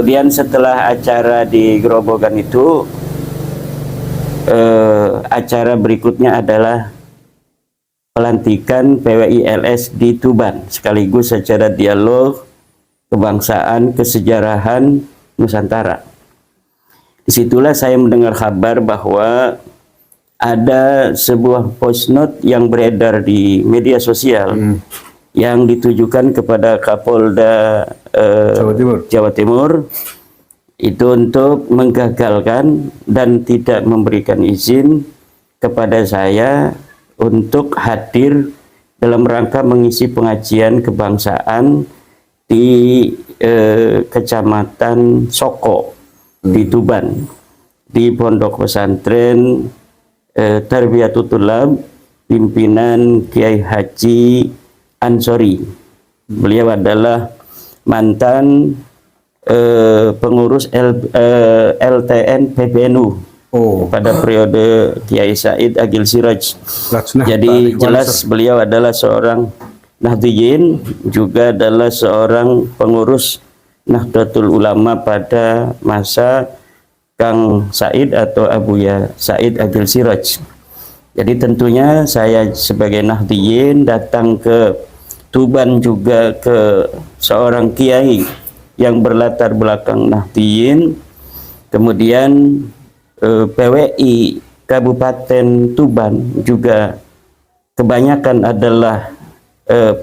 Kemudian setelah acara di Grobogan itu, acara berikutnya adalah pelantikan PWI-LS di Tuban, sekaligus secara dialog kebangsaan, kesejarahan Nusantara. Disitulah saya mendengar kabar bahwa ada sebuah voice note yang beredar di media sosial yang ditujukan kepada Kapolda Jawa Timur itu untuk menggagalkan dan tidak memberikan izin kepada saya untuk hadir dalam rangka mengisi pengajian kebangsaan di Kecamatan Soko di Tuban, di Pondok Pesantren Tarbiyatul Thulab pimpinan Kiai Haji Ansori. Beliau adalah mantan pengurus LTN PBNU pada periode Kiai Said Agil Siraj. Jadi jelas beliau adalah seorang Nahdliyin, juga adalah seorang pengurus Nahdlatul Ulama pada masa Kang Said atau Abuya Said Agil Siraj. Jadi tentunya saya sebagai Nahdliyin datang ke Tuban juga ke seorang kiai yang berlatar belakang Nahdliyin, kemudian PWI Kabupaten Tuban juga kebanyakan adalah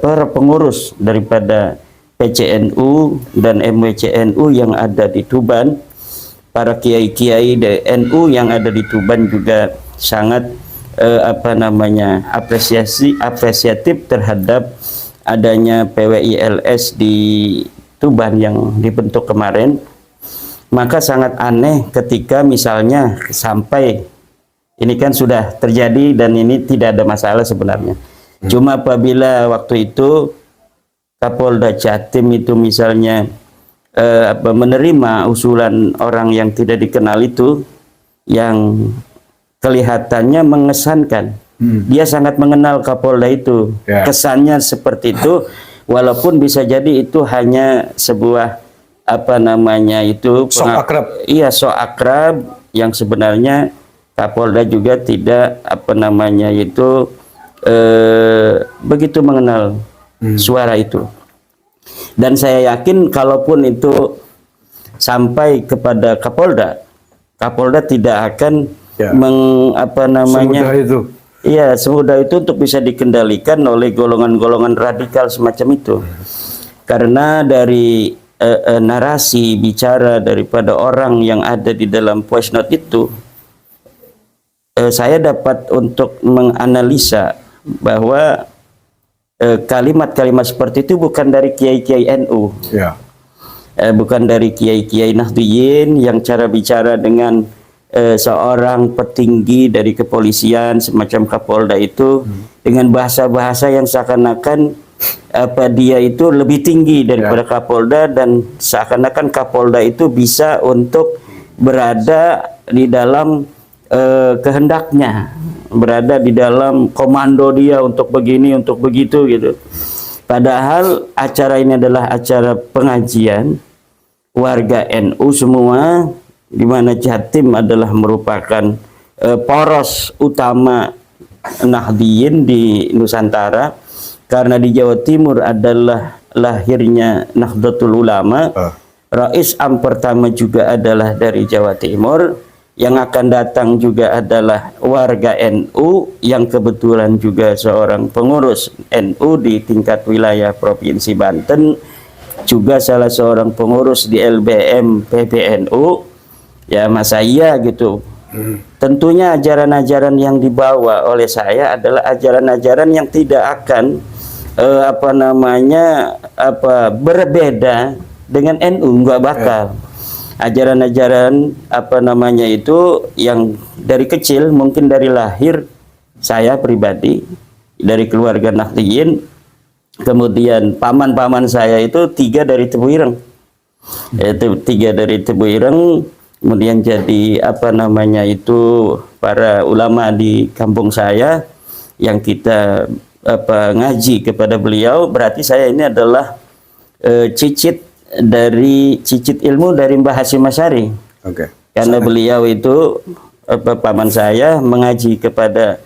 para pengurus daripada PCNU dan MWCNU yang ada di Tuban. Para kiai-kiai NU yang ada di Tuban juga sangat apresiatif terhadap adanya PWI-LS di Tuban yang dibentuk kemarin. Maka sangat aneh ketika misalnya sampai ini kan sudah terjadi dan ini tidak ada masalah sebenarnya. Cuma apabila waktu itu Kapolda Jatim itu misalnya menerima usulan orang yang tidak dikenal itu, yang kelihatannya mengesankan. Dia sangat mengenal Kapolda itu. Kesannya seperti itu, walaupun bisa jadi itu hanya sebuah sok akrab. Iya, sok akrab yang sebenarnya Kapolda juga tidak begitu mengenal suara itu. Dan saya yakin kalaupun itu sampai kepada Kapolda, Kapolda tidak akan semudah itu. Iya, semudah itu untuk bisa dikendalikan oleh golongan-golongan radikal semacam itu. Karena dari narasi bicara daripada orang yang ada di dalam voice note itu, saya dapat untuk menganalisa bahwa kalimat-kalimat seperti itu bukan dari kiai-kiai NU, bukan dari kiai-kiai Nahdliyin yang cara bicara dengan seorang petinggi dari kepolisian semacam Kapolda itu dengan bahasa-bahasa yang seakan-akan dia itu lebih tinggi daripada Kapolda, dan seakan-akan Kapolda itu bisa untuk berada di dalam kehendaknya, berada di dalam komando dia untuk begini, untuk begitu gitu. Padahal acara ini adalah acara pengajian warga NU semua, di mana Jatim adalah merupakan poros utama Nahdliyin di Nusantara. Karena di Jawa Timur adalah lahirnya Nahdlatul Ulama, Rais Am pertama juga adalah dari Jawa Timur, yang akan datang juga adalah warga NU yang kebetulan juga seorang pengurus NU di tingkat wilayah Provinsi Banten, juga salah seorang pengurus di LBM PBNU, ya masa iya gitu. Tentunya ajaran-ajaran yang dibawa oleh saya adalah ajaran-ajaran yang tidak akan berbeda dengan NU, nggak bakal. Ajaran-ajaran itu yang dari kecil, mungkin dari lahir saya pribadi dari keluarga Nahdliyin, kemudian paman-paman saya itu 3 dari Tebu Ireng, yaitu 3 dari Tebu Ireng, kemudian jadi para ulama di kampung saya yang kita ngaji kepada beliau. Berarti saya ini adalah cicit dari cicit ilmu dari Mbah Hasyim Asy'ari. Karena beliau itu paman saya mengaji kepada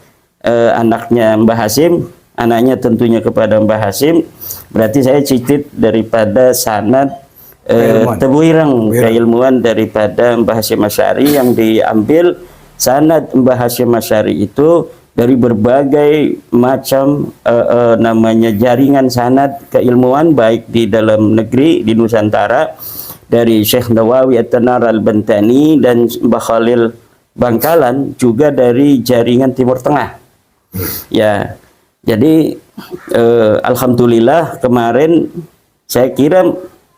anaknya Mbah Hasyim, anaknya tentunya kepada Mbah Hasyim. Berarti saya cicit daripada sanad tebuireng keilmuan daripada Mbah Hasyim Asy'ari, yang diambil sanad Mbah Hasyim Asy'ari itu dari berbagai macam namanya jaringan sanad keilmuan, baik di dalam negeri di Nusantara dari Syekh Nawawi At-Tanar Al-Bantani dan Mbah Khalil Bangkalan, juga dari jaringan Timur Tengah. Ya, jadi alhamdulillah kemarin saya kira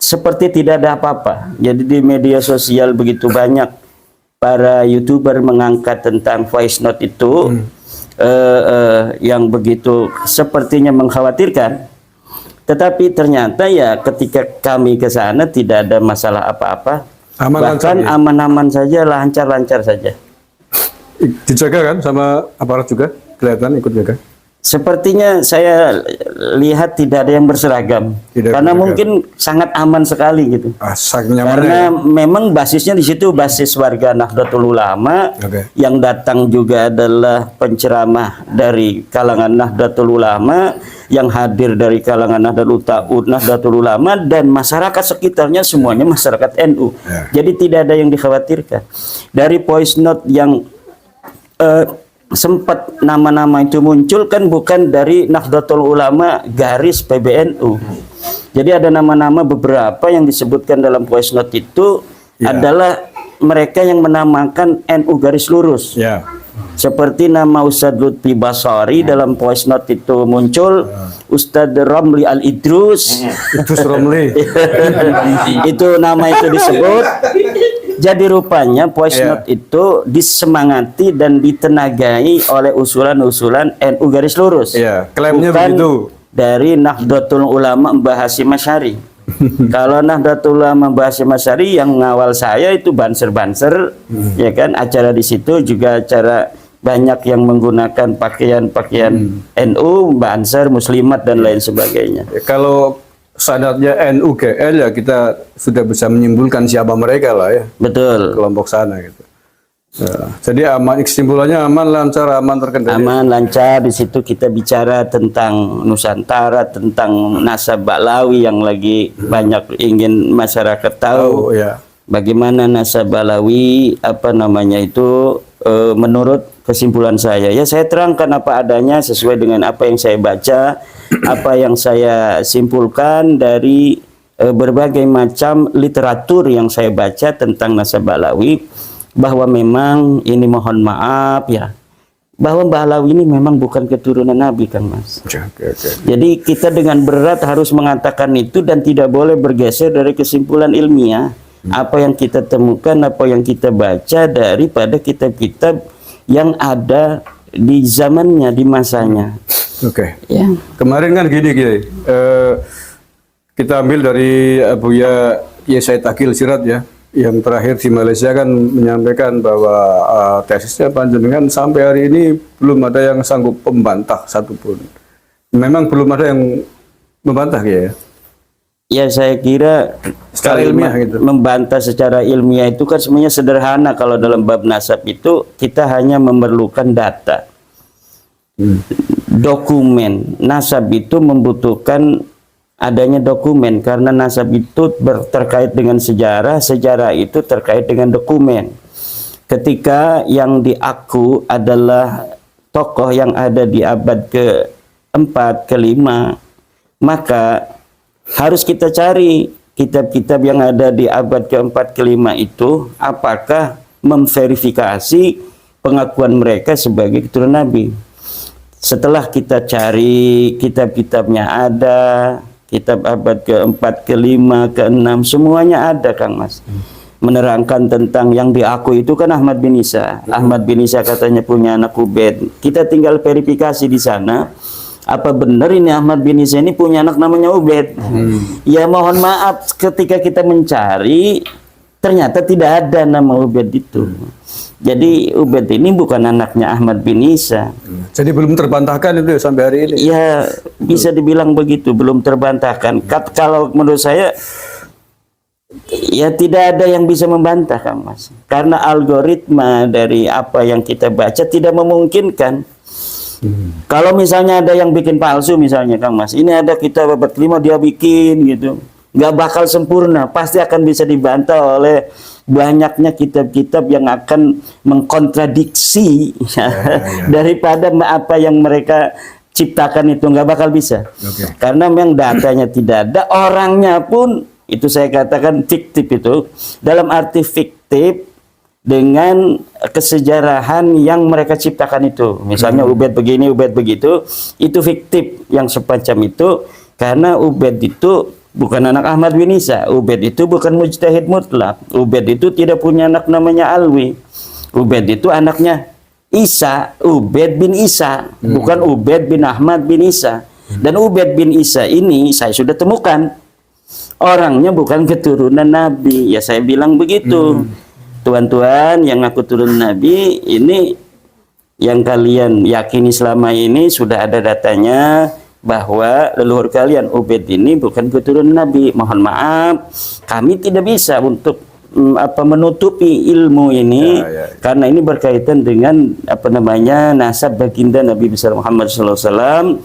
seperti tidak ada apa-apa. Jadi di media sosial begitu banyak para YouTuber mengangkat tentang voice note itu. Yang begitu sepertinya mengkhawatirkan, tetapi ternyata ya ketika kami ke sana tidak ada masalah apa-apa, bahkan aman-aman saja, lancar-lancar saja. Dijaga kan sama aparat juga, kelihatan ikut jaga. Sepertinya saya lihat tidak ada yang berseragam, karena mungkin sangat aman sekali gitu. Karena memang basisnya di situ basis warga Nahdlatul Ulama, yang datang juga adalah penceramah dari kalangan Nahdlatul Ulama, yang hadir dari kalangan Nahdlatul Ulama, dan masyarakat sekitarnya semuanya masyarakat NU. Jadi tidak ada yang dikhawatirkan. Dari voice note yang sempat nama-nama itu muncul kan bukan dari Nahdlatul Ulama garis PBNU. Jadi ada nama-nama beberapa yang disebutkan dalam voice note itu adalah mereka yang menamakan NU garis lurus. Seperti nama Ustadz Lutfi Basari dalam voice note itu muncul, Ustadz Romli Al-Idrus. Itu nama itu disebut. Jadi rupanya voice note itu disemangati dan ditenagai oleh usulan-usulan NU garis lurus. Klaimnya bukan begitu. Dari Nahdlatul Ulama Mbah Hasyim Asy'ari. Kalau Nahdlatul Ulama Mbah Hasyim Asy'ari yang ngawal saya itu banser-banser, ya kan, acara di situ juga acara banyak yang menggunakan pakaian-pakaian NU, banser, muslimat dan lain sebagainya. Kalau sanadnya NUGL ya kita sudah bisa menyimpulkan siapa mereka lah ya. Betul. Kelompok sana gitu. Jadi aman, kesimpulannya aman, lancar, aman, terkendali. Aman, lancar. Di situ kita bicara tentang Nusantara, tentang nasab Ba'lawi yang lagi banyak ingin masyarakat tahu. Bagaimana nasab Ba'lawi, apa namanya itu, menurut kesimpulan saya. Ya saya terangkan apa adanya sesuai dengan apa yang saya baca, apa yang saya simpulkan dari berbagai macam literatur yang saya baca tentang nasab Ba'lawi, bahwa memang ini mohon maaf ya, bahwa Ba'lawi ini memang bukan keturunan Nabi, Kang Mas. Jadi kita dengan berat harus mengatakan itu dan tidak boleh bergeser dari kesimpulan ilmiah. Apa yang kita temukan, apa yang kita baca daripada kitab-kitab yang ada di zamannya, di masanya. Ya. Kemarin kan gini, kita ambil dari Buya Said Akil Siraj ya, yang terakhir di Malaysia kan menyampaikan bahwa tesisnya panjenengan sampai hari ini belum ada yang sanggup membantah satupun. Memang belum ada yang membantah ya? Ya saya kira secara ilmiah gitu. Membantah secara ilmiah itu kan sebenarnya sederhana. Kalau dalam bab nasab itu kita hanya memerlukan data, dokumen. Nasab itu membutuhkan adanya dokumen karena nasab itu terkait dengan sejarah, sejarah itu terkait dengan dokumen. Ketika yang diaku adalah tokoh yang ada di abad ke-4, ke-5, maka harus kita cari kitab-kitab yang ada di abad ke-4, ke-5 itu apakah memverifikasi pengakuan mereka sebagai keturunan Nabi. Setelah kita cari kitab-kitabnya ada, kitab abad ke-4, ke-5, ke-6 semuanya ada, Kang Mas. Menerangkan tentang yang diakui itu kan Ahmad bin Isa. Ahmad bin Isa katanya punya anak Ubaid. Kita tinggal verifikasi di sana. Apa benar ini Ahmad bin Isa ini punya anak namanya Ubaid? Ya mohon maaf, ketika kita mencari ternyata tidak ada nama Ubaid itu. Jadi Ubaid ini bukan anaknya Ahmad bin Isa. Jadi belum terbantahkan itu sampai hari ini? Ya bisa dibilang begitu, belum terbantahkan. Kalau menurut saya Ya tidak ada yang bisa membantah Kang Mas. Karena algoritma dari apa yang kita baca tidak memungkinkan. Kalau misalnya ada yang bikin palsu misalnya Kang Mas, ini ada kitab abad kelima dia bikin gitu, nggak bakal sempurna, pasti akan bisa dibantah oleh banyaknya kitab-kitab yang akan mengkontradiksi daripada apa yang mereka ciptakan itu, nggak bakal bisa. Karena memang datanya tidak ada, orangnya pun itu saya katakan fiktif, itu dalam arti fiktif dengan kesejarahan yang mereka ciptakan itu. Misalnya Ubaid begini, Ubaid begitu, itu fiktif yang semacam itu. Karena Ubaid itu bukan anak Ahmad bin Isa, Ubaid itu bukan mujtahid mutlak, Ubaid itu tidak punya anak namanya Alwi, Ubaid itu anaknya Isa, Ubaid bin Isa, bukan Ubaid bin Ahmad bin Isa. Dan Ubaid bin Isa ini saya sudah temukan, orangnya bukan keturunan Nabi. Ya saya bilang begitu. Tuan-tuan yang aku turun Nabi, ini yang kalian yakini selama ini sudah ada datanya bahwa leluhur kalian Ubaid ini bukan keturunan Nabi. Mohon maaf, kami tidak bisa untuk menutupi ilmu ini karena ini berkaitan dengan nasab baginda Nabi besar Muhammad SAW,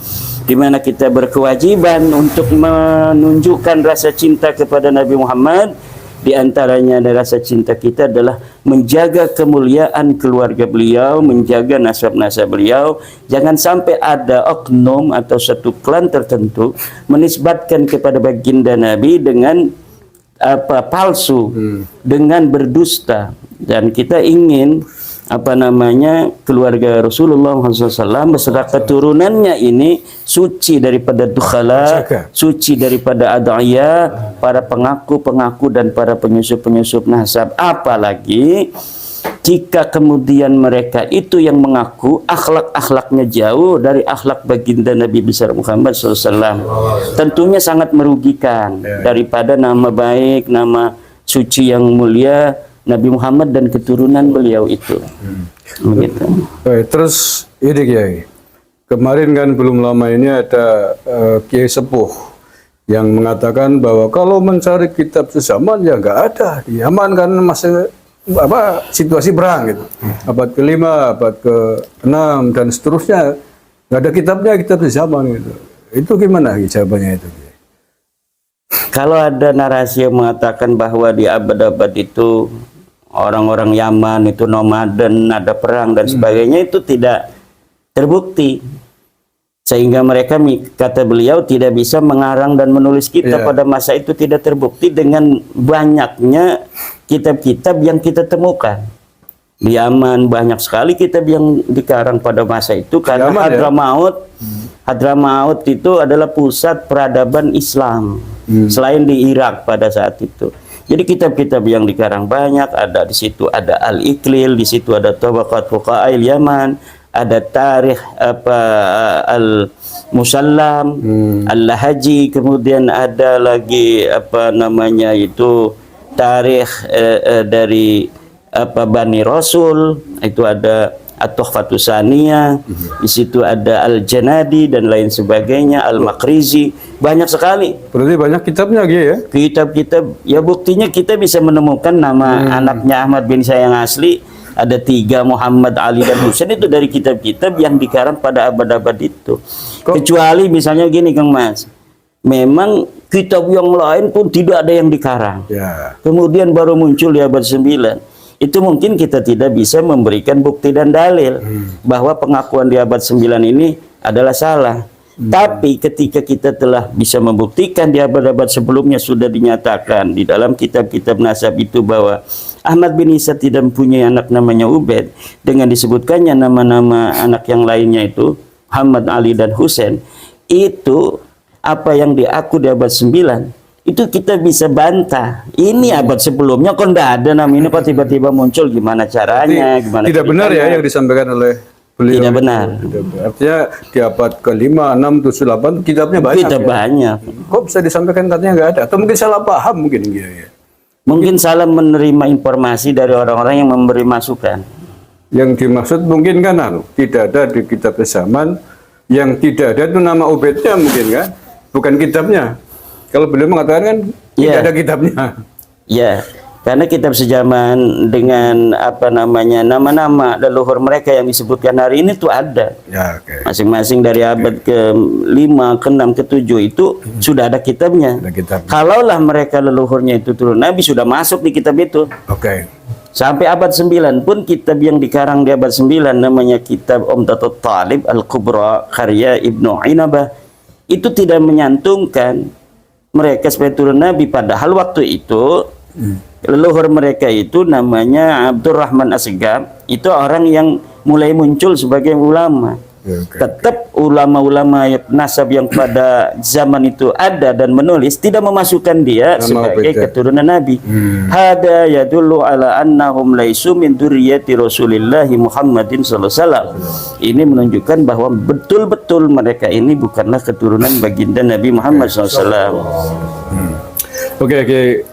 di mana kita berkewajiban untuk menunjukkan rasa cinta kepada Nabi Muhammad. Di antaranya ada rasa cinta kita adalah menjaga kemuliaan keluarga beliau, menjaga nasab-nasab beliau. Jangan sampai ada oknum atau satu klan tertentu menisbatkan kepada baginda Nabi dengan palsu, dengan berdusta. Dan kita ingin keluarga Rasulullah SAW beserta keturunannya ini suci daripada dukhala, suci daripada ad'iyah, para pengaku-pengaku dan para penyusup-penyusup nasab. Apalagi jika kemudian mereka itu yang mengaku akhlak-akhlaknya jauh dari akhlak baginda Nabi besar Muhammad SAW, tentunya sangat merugikan daripada nama baik, nama suci yang mulia Nabi Muhammad dan keturunan beliau itu. Begitu. Terus ini Kiai, kemarin kan belum lama ini ada Kiai Sepuh yang mengatakan bahwa kalau mencari kitab sezaman ya nggak ada di Yaman kan masih situasi perang gitu. Abad ke-5, abad ke-6 dan seterusnya nggak ada kitabnya, kitab sezaman gitu. Itu gimana jawabannya itu? Kalau ada narasi yang mengatakan bahwa di abad-abad itu orang-orang Yaman itu nomaden, ada perang dan sebagainya, itu tidak terbukti. Sehingga mereka, kata beliau, tidak bisa mengarang dan menulis kitab pada masa itu, tidak terbukti dengan banyaknya kitab-kitab yang kita temukan. Di Yaman banyak sekali kitab yang dikarang pada masa itu karena Hadramaut itu adalah pusat peradaban Islam selain di Irak pada saat itu. Jadi kitab-kitab yang dikarang banyak, ada di situ ada Al-Iqlil, di situ ada Tabaqat Fuqaha'il Yaman, ada Tarikh Al-Musallam, Al-Lahaji, kemudian ada lagi Tarikh dari Bani Rasul, itu ada At-Tuhfatus Saniyah, di situ ada Al-Janadi dan lain sebagainya, Al-Maqrizi, banyak sekali. Berarti banyak kitabnya gitu ya? Kitab-kitab, ya buktinya kita bisa menemukan nama anaknya Ahmad bin Isa yang asli, ada 3, Muhammad, Ali, dan Husain, itu dari kitab-kitab yang dikarang pada abad-abad itu. Kecuali misalnya gini Kang Mas, memang kitab yang lain pun tidak ada yang dikarang. Kemudian baru muncul di abad 9. Itu mungkin kita tidak bisa memberikan bukti dan dalil bahwa pengakuan di abad 9 ini adalah salah. Tapi ketika kita telah bisa membuktikan di abad-abad sebelumnya sudah dinyatakan di dalam kitab-kitab nasab itu bahwa Ahmad bin Isa tidak mempunyai anak namanya Ubaid, dengan disebutkannya nama-nama anak yang lainnya itu Muhammad, Ali, dan Husain, itu apa yang diaku di abad 9 itu kita bisa bantah. Ini abad sebelumnya kok tidak ada nama ini, kok tiba-tiba muncul, gimana caranya? Gimana tidak benar ya yang disampaikan oleh beliau? Tidak benar. Artinya di abad ke-5, 6, 7, 8 kitabnya banyak. Kitab banyak. Kok bisa disampaikan katanya nggak ada? Atau mungkin salah paham mungkin ya? Mungkin salah menerima informasi dari orang-orang yang memberi masukan. Yang dimaksud mungkin kan tidak ada di kitab zaman, yang tidak ada itu nama Ubaidnya mungkin kan, bukan kitabnya. Kalau beliau mengatakan kan tidak ada kitabnya. Ya, karena kitab sejaman dengan apa namanya nama-nama leluhur mereka yang disebutkan hari ini tuh ada. Ya, oke. Masing-masing dari abad ke-5, ke-6, ke-7 itu sudah ada kitabnya. Ada kitabnya. Kalaulah mereka leluhurnya itu turun Nabi, sudah masuk di kitab itu. Oke. Sampai abad 9 pun kitab yang dikarang di abad 9 namanya kitab Umdatul Talib Al-Kubra karya Ibnu Inabah itu tidak menyantumkan mereka sebagai turun Nabi, padahal waktu itu leluhur mereka itu namanya Abdurrahman Asgab, itu orang yang mulai muncul sebagai ulama. Oke. Tetap ulama-ulama nasab yang pada zaman itu ada dan menulis tidak memasukkan dia Nama sebagai beda. keturunan Nabi. Hada yadullu ala annahum laisu min dzurriyyati Rasulillah Muhammadin sallallahu alaihi wasallam. Ini menunjukkan bahwa betul-betul mereka ini bukanlah keturunan baginda Nabi Muhammad sallallahu alaihi wasallam. Oke,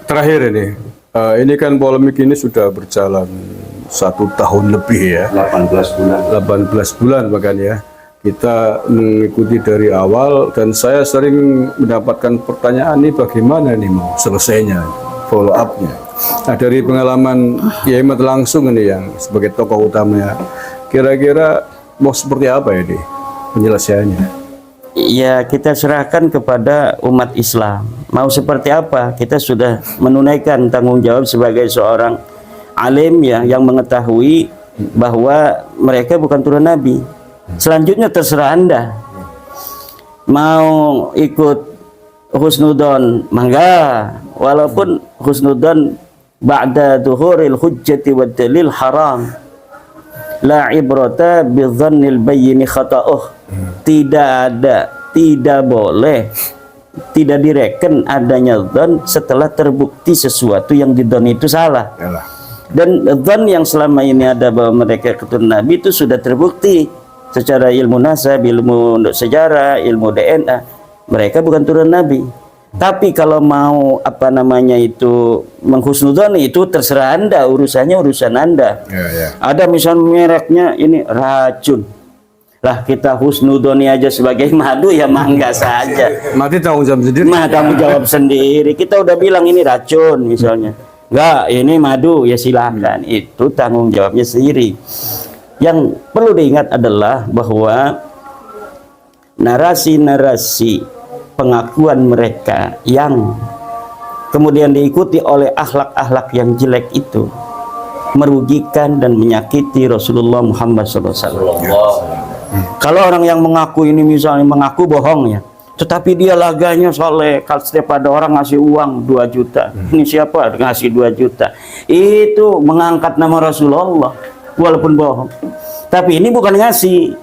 terakhir ini. Ini kan polemik ini sudah berjalan 1 tahun lebih ya. 18 bulan. 18 bulan bahkan ya. Kita mengikuti dari awal dan saya sering mendapatkan pertanyaan ini bagaimana nih mau selesainya, follow up-nya. Nah, dari pengalaman Kiai Ahmad langsung ini yang sebagai tokoh utamanya, kira-kira mau seperti apa ini penyelesaiannya? Ya, kita serahkan kepada umat Islam. Mau seperti apa? Kita sudah menunaikan tanggung jawab sebagai seorang alim ya, yang mengetahui bahwa mereka bukan turun Nabi. Selanjutnya terserah Anda. Mau ikut husnudon, mangga. Walaupun husnudon ba'da dhuhuril hujjati wa dalil haram. La ibrata bidzannil bayyin khata'uh. Tidak boleh, tidak direken adanya dzan setelah terbukti sesuatu yang didon itu salah. Yalah. Dan dzan yang selama ini ada bahwa mereka keturunan Nabi itu sudah terbukti secara ilmu nasab, ilmu sejarah, ilmu DNA. Mereka bukan turun Nabi. Tapi kalau mau apa namanya itu menghusnudoni, itu terserah Anda, urusannya urusan Anda. Ya. Ada misalnya mereknya ini racun. Lah kita husnudoni aja sebagai madu ya mangga saja. Mati tanggung jawab sendiri. Tanggung jawab sendiri. Kita udah bilang ini racun misalnya. Enggak, ini madu, ya silahkan. Itu tanggung jawabnya sendiri. Yang perlu diingat adalah bahwa narasi-narasi pengakuan mereka yang kemudian diikuti oleh akhlak-akhlak yang jelek itu merugikan dan menyakiti Rasulullah Muhammad SAW. Kalau orang yang mengaku ini misalnya mengaku bohong ya, tetapi dia laganya soleh, kalau setiap ada orang ngasih uang 2 juta, ini siapa ngasih 2 juta, itu mengangkat nama Rasulullah walaupun bohong. Tapi ini bukan ngasih,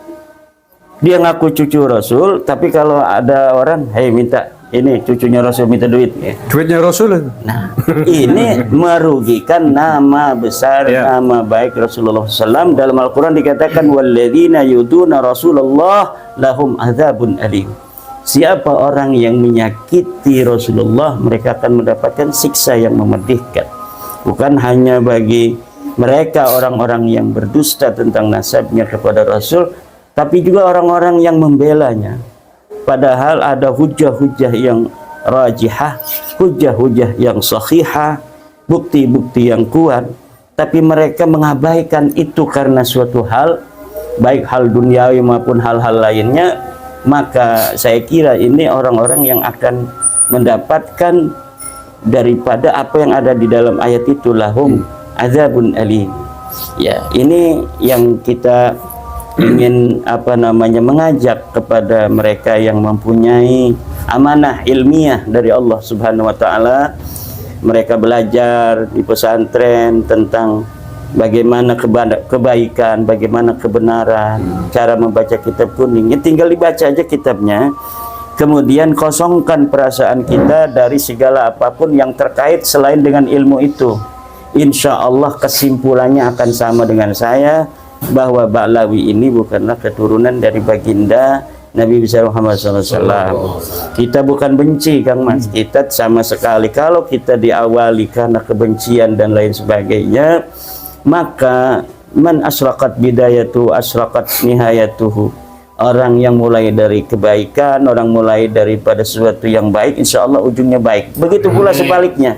dia ngaku cucu Rasul, tapi kalau ada orang, hei minta, ini cucunya Rasul minta duit ya. Duitnya Rasul. Nah, ini merugikan nama besar, nama baik Rasulullah SAW. Dalam Al-Quran dikatakan walladzina yuduna Rasulullah lahum adzabun alim. Siapa orang yang menyakiti Rasulullah, mereka akan mendapatkan siksa yang memedihkan. Bukan hanya bagi mereka orang-orang yang berdusta tentang nasabnya kepada Rasul, tapi juga orang-orang yang membelanya. Padahal ada hujah-hujah yang rajihah, hujah-hujah yang sahihah, bukti-bukti yang kuat, tapi mereka mengabaikan itu karena suatu hal, baik hal duniawi maupun hal-hal lainnya. Maka saya kira ini orang-orang yang akan mendapatkan daripada apa yang ada di dalam ayat itu, lahum adzabun alim. Ya, ini yang kita ingin apa namanya mengajak kepada mereka yang mempunyai amanah ilmiah dari Allah Subhanahu wa taala. Mereka belajar di pesantren tentang bagaimana kebaikan, bagaimana kebenaran, cara membaca kitab kuning. Ya, tinggal dibaca aja kitabnya. Kemudian kosongkan perasaan kita dari segala apapun yang terkait selain dengan ilmu itu. Insya Allah kesimpulannya akan sama dengan saya, bahwa Ba'lawi ini bukanlah keturunan dari baginda Nabi besar Muhammad SAW. Kita bukan benci, Kang Mas. Kita sama sekali, kalau kita diawali karena kebencian dan lain sebagainya, maka man asraqat bidayatu asraqat nihayatuhu orang yang mulai dari kebaikan, orang mulai daripada sesuatu yang baik, insya Allah ujungnya baik. Begitu pula sebaliknya,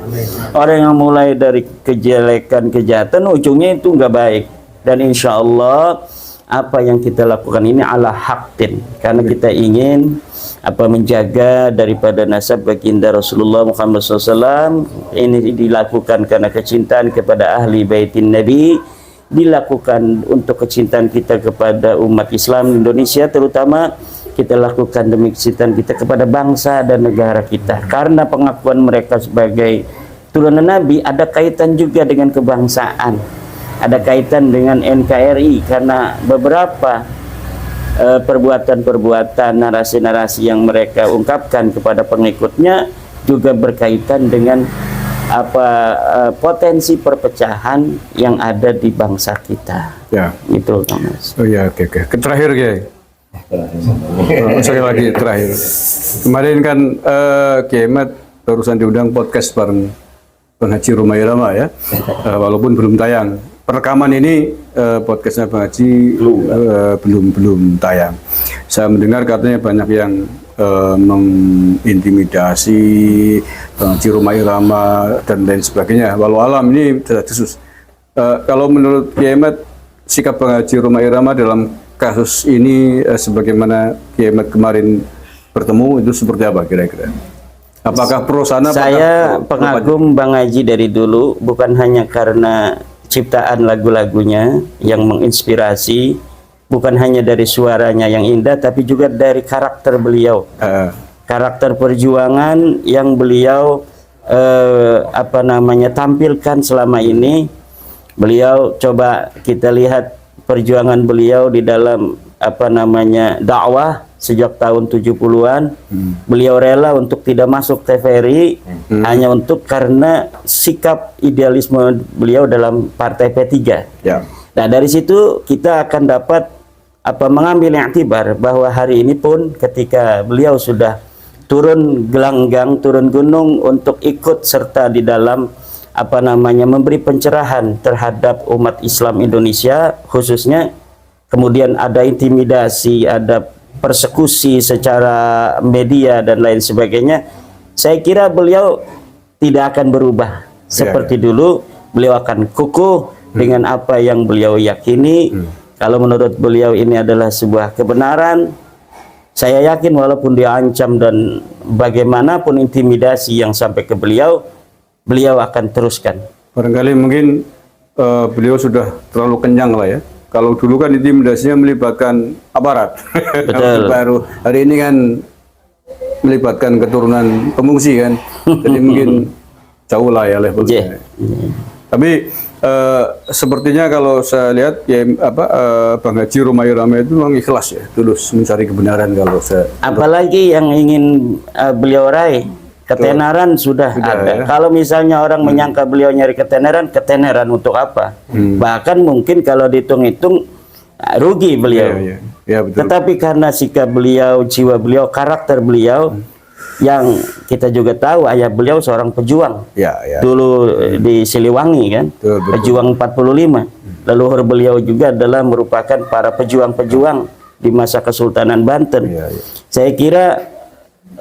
orang yang mulai dari kejelekan, kejahatan, ujungnya itu nggak baik. Dan insya Allah apa yang kita lakukan ini ala haqqin, karena kita ingin menjaga daripada nasab baginda Rasulullah Muhammad SAW. Ini dilakukan karena kecintaan kepada ahli baitin Nabi, dilakukan untuk kecintaan kita kepada umat Islam Indonesia, terutama kita lakukan demi kecintaan kita kepada bangsa dan negara kita, karena pengakuan mereka sebagai turunan Nabi ada kaitan juga dengan kebangsaan, ada kaitan dengan NKRI, karena beberapa perbuatan-perbuatan, narasi-narasi yang mereka ungkapkan kepada pengikutnya juga berkaitan dengan potensi perpecahan yang ada di bangsa kita. Ya, itu Mas. Oh ya, oke. Terakhir Kiai. Sekali lagi terakhir. Kemarin kan Kiai Ahmad barusan diundang podcast bareng Bang Haji Romai Rama ya. Walaupun belum tayang. Perekaman ini podcastnya Bang Haji belum tayang. Saya mendengar katanya banyak yang mengintimidasi Bang Haji Romai Rama dan lain sebagainya. Walau alam ini tidak khusus. Kalau menurut Kiai Ahmad, sikap Bang Haji Romai Rama dalam kasus ini sebagaimana Kiai Ahmad kemarin bertemu itu seperti apa kira-kira? Apakah pro sana? Saya pengagum Bang Haji dari dulu, bukan hanya karena ciptaan lagu-lagunya yang menginspirasi, bukan hanya dari suaranya yang indah, tapi juga dari karakter beliau, karakter perjuangan yang beliau tampilkan selama ini. Beliau, coba kita lihat perjuangan beliau di dalam dakwah sejak tahun 70-an. Beliau rela untuk tidak masuk TVRI hanya untuk karena sikap idealisme beliau dalam partai P3. Ya. Nah, dari situ kita akan dapat mengambil iktibar bahwa hari ini pun ketika beliau sudah turun gelanggang, turun gunung untuk ikut serta di dalam memberi pencerahan terhadap umat Islam Indonesia khususnya, kemudian ada intimidasi, ada persekusi secara media dan lain sebagainya. Saya kira beliau tidak akan berubah seperti dulu. Beliau akan kukuh dengan apa yang beliau yakini. Kalau menurut beliau ini adalah sebuah kebenaran, saya yakin walaupun diancam dan bagaimanapun intimidasi yang sampai ke beliau, beliau akan teruskan. Barangkali mungkin beliau sudah terlalu kenyang lah ya. Kalau dulu kan intimidasinya melibatkan aparat. Betul. Baru hari ini kan melibatkan keturunan pengungsi kan. Jadi mungkin jauh lah ya levelnya. Tapi sepertinya kalau saya lihat ya Bang Haji Romai Rama itu memang ikhlas ya, tulus mencari kebenaran kalau saya. Apalagi yang ingin beliau raih. Ketenaran sudah ada. Ya. Kalau misalnya orang menyangka beliau nyari ketenaran untuk apa? Bahkan mungkin kalau dihitung-hitung rugi beliau. Ya, betul. Tetapi karena sikap beliau, jiwa beliau, karakter beliau, yang kita juga tahu ayah beliau seorang pejuang. Dulu di Siliwangi kan, pejuang 45. Leluhur beliau juga adalah merupakan para pejuang-pejuang di masa Kesultanan Banten. Saya kira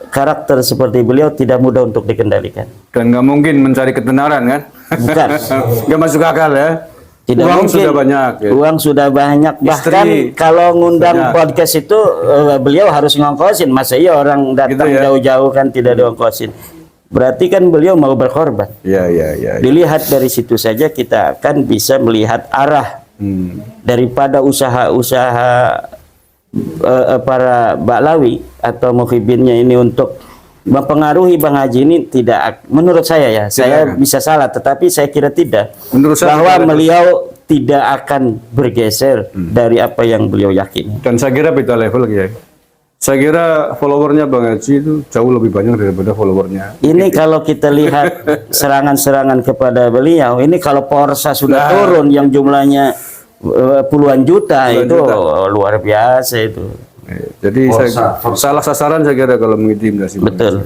karakter seperti beliau tidak mudah untuk dikendalikan. Dan nggak mungkin mencari ketenaran kan? Bukan. Nggak masuk akal ya? Tidak uang mungkin. Sudah banyak. Ya? Uang sudah banyak. Bahkan kalau ngundang podcast itu beliau harus ngongkosin. Masa iya orang datang jauh-jauh kan tidak diongkosin. Berarti kan beliau mau berkorban. Ya. Dilihat dari situ saja kita akan bisa melihat arah daripada usaha-usaha para Baklawi atau muhibinnya ini untuk mempengaruhi Bang Haji ini tidak, menurut saya ya, saya bisa salah, tetapi saya kira tidak. Menurut saya bahwa beliau tidak akan bergeser dari apa yang beliau yakini. Dan saya kira beda level ya. Saya kira followernya Bang Haji itu jauh lebih banyak daripada followernya. Ini kalau kita lihat serangan-serangan kepada beliau, ini kalau Porsa sudah turun yang jumlahnya puluhan juta, itu luar biasa itu. Jadi salah sasaran saya kira kalau mengintimidasi. Betul.